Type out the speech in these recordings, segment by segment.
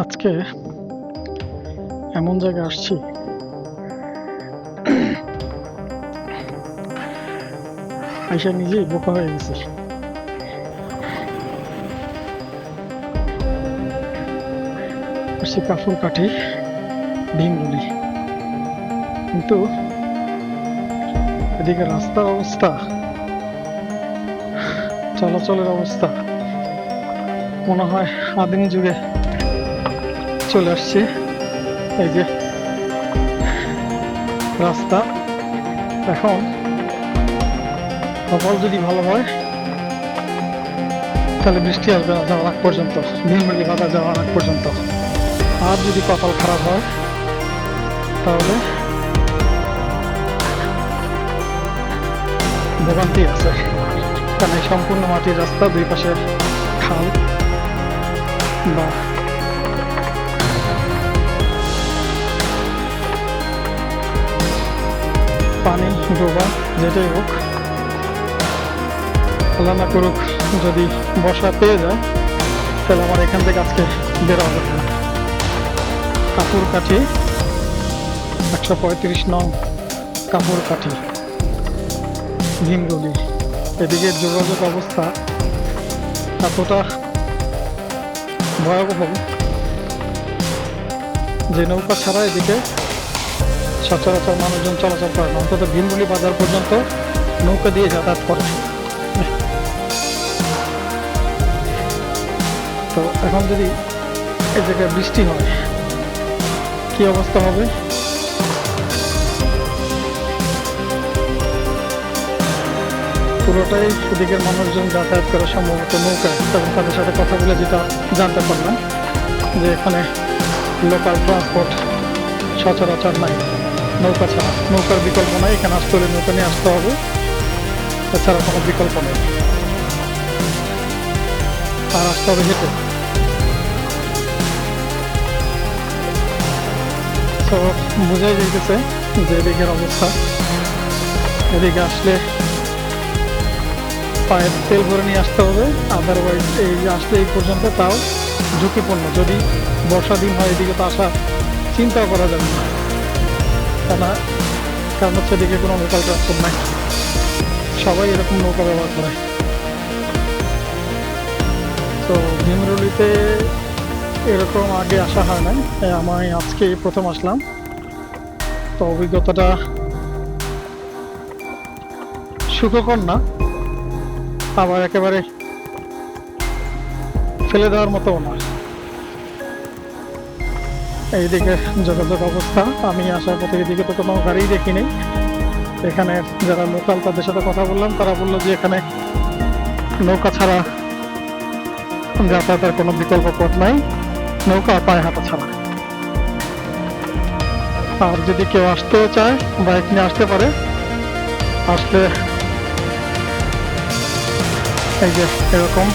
আজকে এমন জায়গায় আসছি, আইসা নিজেই বোকা হয়ে গেছি। আসছি কাফুর কাঠি ভীমরুলি, কিন্তু এদিকে রাস্তার অবস্থা, চলাচলের অবস্থা মনে হয় আদিম যুগে চলে আসছে। এই যে রাস্তা, এখন কপাল যদি ভালো হয় তাহলে বৃষ্টি আসবে না যাওয়ার আগ পর্যন্ত, ভীমরুলি বাজার যাওয়ার আগ পর্যন্ত। আর যদি কপাল খারাপ হয় তাহলে ভোগান্তি আছে, কারণ এই সম্পূর্ণ মাটির রাস্তা, দুই পাশে খাল বা পানি ডোবা, যেটাই হোক। আল্লাহ না করুক যদি বর্ষা পেয়ে যায় তাহলে আমার এখান থেকে আজকে বেরোয়া যাবে না। কাপুর কাঠি 135 নং কাপুর কাঠি ভীমরুলি। এদিকে যোগাযোগ অবস্থা এতটা ভয়াবহ যে নৌকা ছাড়া এদিকে সচরাচর মানুষজন চলাচল করে না, অন্তত ভীমরুলি বাজার পর্যন্ত নৌকা দিয়ে যাতায়াত করে। তো এখন যদি এই জায়গায় বৃষ্টি হয় কি অবস্থা হবে? পুরোটাই এদিকের মানুষজন যাতায়াত করে সম্ভবত নৌকায়, এবং তাদের সাথে কথা বলে যেটা জানতে পারলাম যে এখানে লোকাল ট্রান্সপোর্ট সচরাচর নাই, নৌকা ছাড়া। নৌকার বিকল্প নাই, এখানে আসতে হলে নৌকা নিয়ে আসতে হবে, এছাড়া কোনো বিকল্প নেই। আর আসতে হবে হেঁটে। তো বোঝাই যাইতেছে যে এদিকের অবস্থা। এদিকে আসলে পায়ের তেল ভরে নিয়ে আসতে হবে, আদারওয়াইজ এই আসলে এই পর্যন্ত তাও ঝুঁকিপূর্ণ। যদি বর্ষা দিন হয় এদিকে তো আসা চিন্তাও করা যাবে না, কারণ হচ্ছে এদিকে কোনো লোকাল ট্রান্সপোর্ট নাই, সবাই এরকম নৌকা ব্যবহার করে। তো ভীমরুলিতে এরকম আগে আসা হয় নাই, আমি আজকে প্রথম আসলাম। তো অভিজ্ঞতাটা সুখকর না, আবার একেবারে ফেলে দেওয়ার মতো না। এইদিকে যোগাযোগ অবস্থা, আমি আসার পথে এদিকে তো কোনো গাড়ি দেখিনি। এখানে যারা লোকাল তাদের সাথে কথা বললাম, তারা বললো যে এখানে নৌকা ছাড়া যাতায়াতের কোনো বিকল্প পথ নাই, নৌকা পায়ে হাঁটা ছাড়া। আর যদি কেউ আসতেও চায় বাইক নিয়ে আসতে পারে, আসলে এই যে এরকম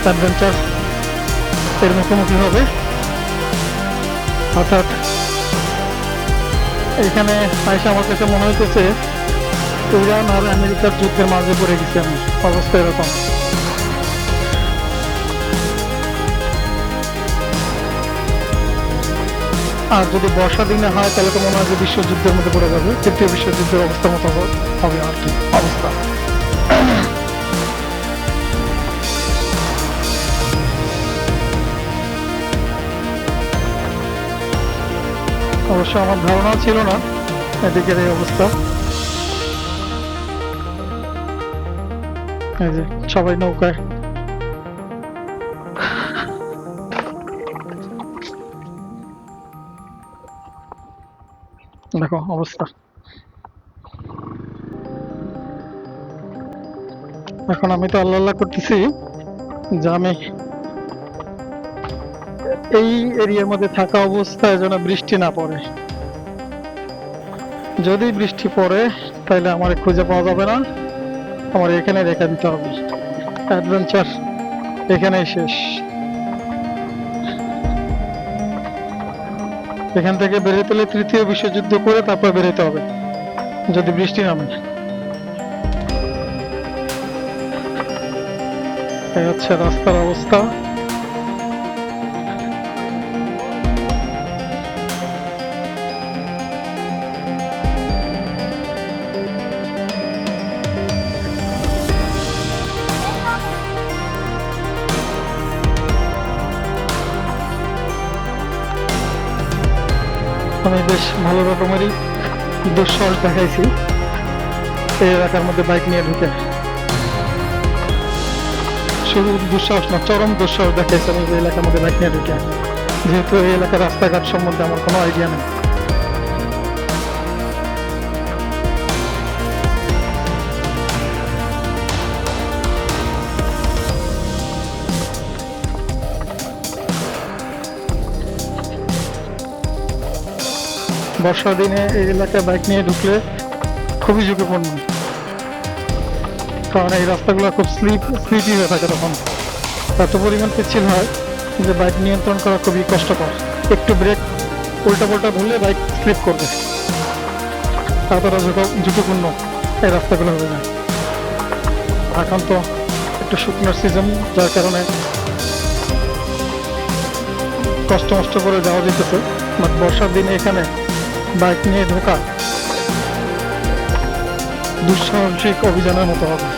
অ্যাডভেঞ্চার এর মুখোমুখি হবে। অর্থাৎ এখানে আইসা আমার কাছে মনে হইতেছে ইরান আর আমেরিকার যুদ্ধের মাঝে পড়ে গেছি আমি, অবস্থা এরকম। আর যদি বর্ষা দিনে হয় তাহলে তো মনে হয় যে বিশ্বযুদ্ধের মধ্যে পড়ে যাবে, তৃতীয় বিশ্বযুদ্ধের অবস্থা মতো হবে আর কি অবস্থা। অবশ্য আমার ধারণা ছিল না এদিকের এই অবস্থা। এই যে সবাই নৌকায়, দেখো অবস্থা। এখন আমি তো আল্লাহ করতেছি যে আমি এই এরিয়ার মধ্যে থাকা অবস্থায় যেন বৃষ্টি না পড়ে। যদি বৃষ্টি পড়ে তাহলে আমার খুঁজে পাওয়া যাবে না, আমার এখানে রেখে দিতে হবে। অ্যাডভেঞ্চার এখানেই শেষ। এখান থেকে বেরোতে হলে তৃতীয় বিশ্বযুদ্ধ করে তারপর বেরোতে হবে যদি বৃষ্টি নামে। এই হচ্ছে রাস্তার অবস্থা। আমি বেশ ভালো রকমেরই দুঃসাহস দেখাইছি এই এলাকার মধ্যে বাইক নিয়ে ঢুকে। শুধু দুঃসাহস না, চরম দুঃসাহস দেখাইছি আমি এই এলাকার মধ্যে বাইক নিয়ে ঢুকে, যেহেতু এই এলাকার রাস্তাঘাট সম্বন্ধে আমার কোনো আইডিয়া নেই। বর্ষার দিনে এই এলাকায় বাইক নিয়ে ঢুকলে খুবই ঝুঁকিপূর্ণ, কারণ এই রাস্তাগুলো খুব স্লিপি হয়ে থাকে, তখন এত পরিমাণ পিচ্ছিল হয় যে বাইক নিয়ন্ত্রণ করা খুবই কষ্টকর। একটু ব্রেক উল্টা পাল্টা ধরলে বাইক স্লিপ করবে, এতটা ঝুঁকিপূর্ণ এই রাস্তাগুলো হবে না। এখন তো একটু শুকনোর সিজন, যার কারণে কষ্ট মষ্ট করে যাওয়া যেতেছে, বাট বর্ষার দিনে এখানে বাইক নিয়ে ঢোকা দুঃসাহসিক অভিযানের মতো হবে।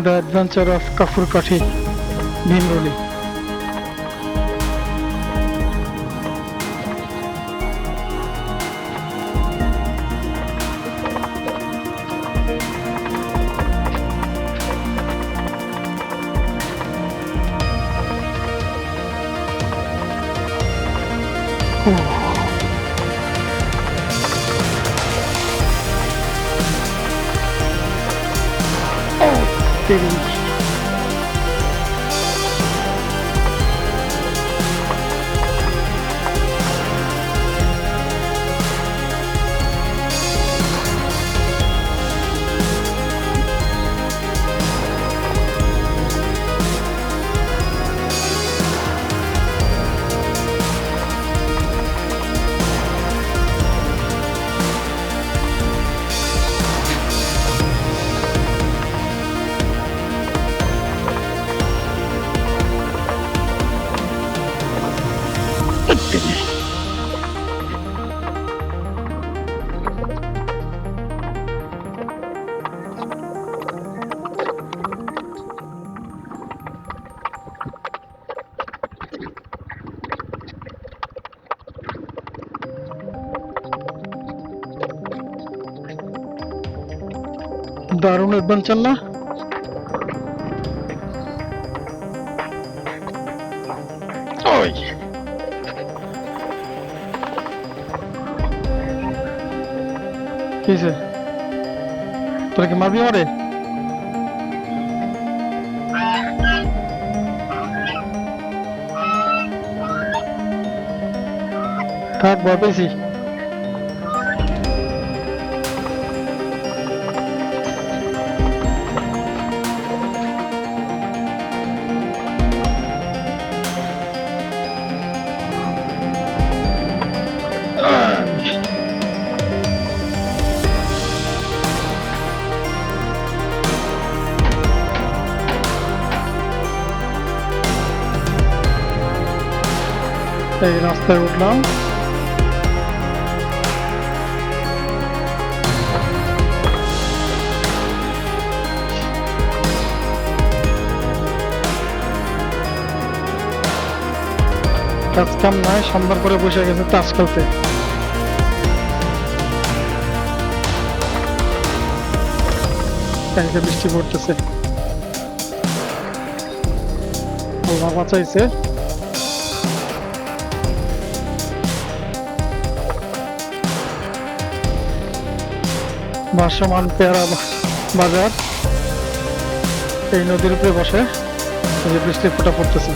The adventure of Kafurkathi Bhimruli. দারুণ অ্যাডভেঞ্চার না? ওই কিসে তোরা কি মারবি আমারে? থাক, ভয় পেয়েছি। এই রাস্তায় উঠলাম, কাজ কাম নাই, সন্ধ্যার পরে বসে গেছে তাস খেলতে। বৃষ্টি পড়তেছে, আল্লাহ বাঁচাইছে। ভাসমান পেয়ারা বাজার এই নদীর উপরে বসে এই যে বৃষ্টির ফোঁটা পড়তেছে।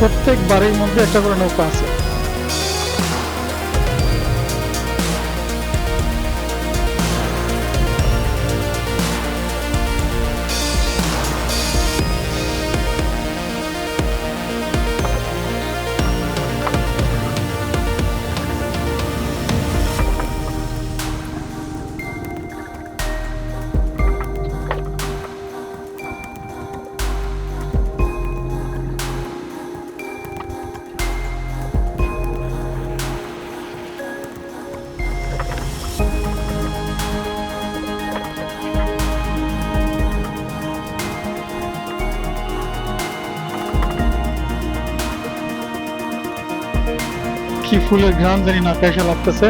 প্রত্যেক বাড়ির মধ্যে একটা করে নৌকা আছে। কি ফুলের ঘ্রাণ জানি না কেসে লাগতেছে।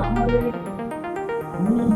আমাদের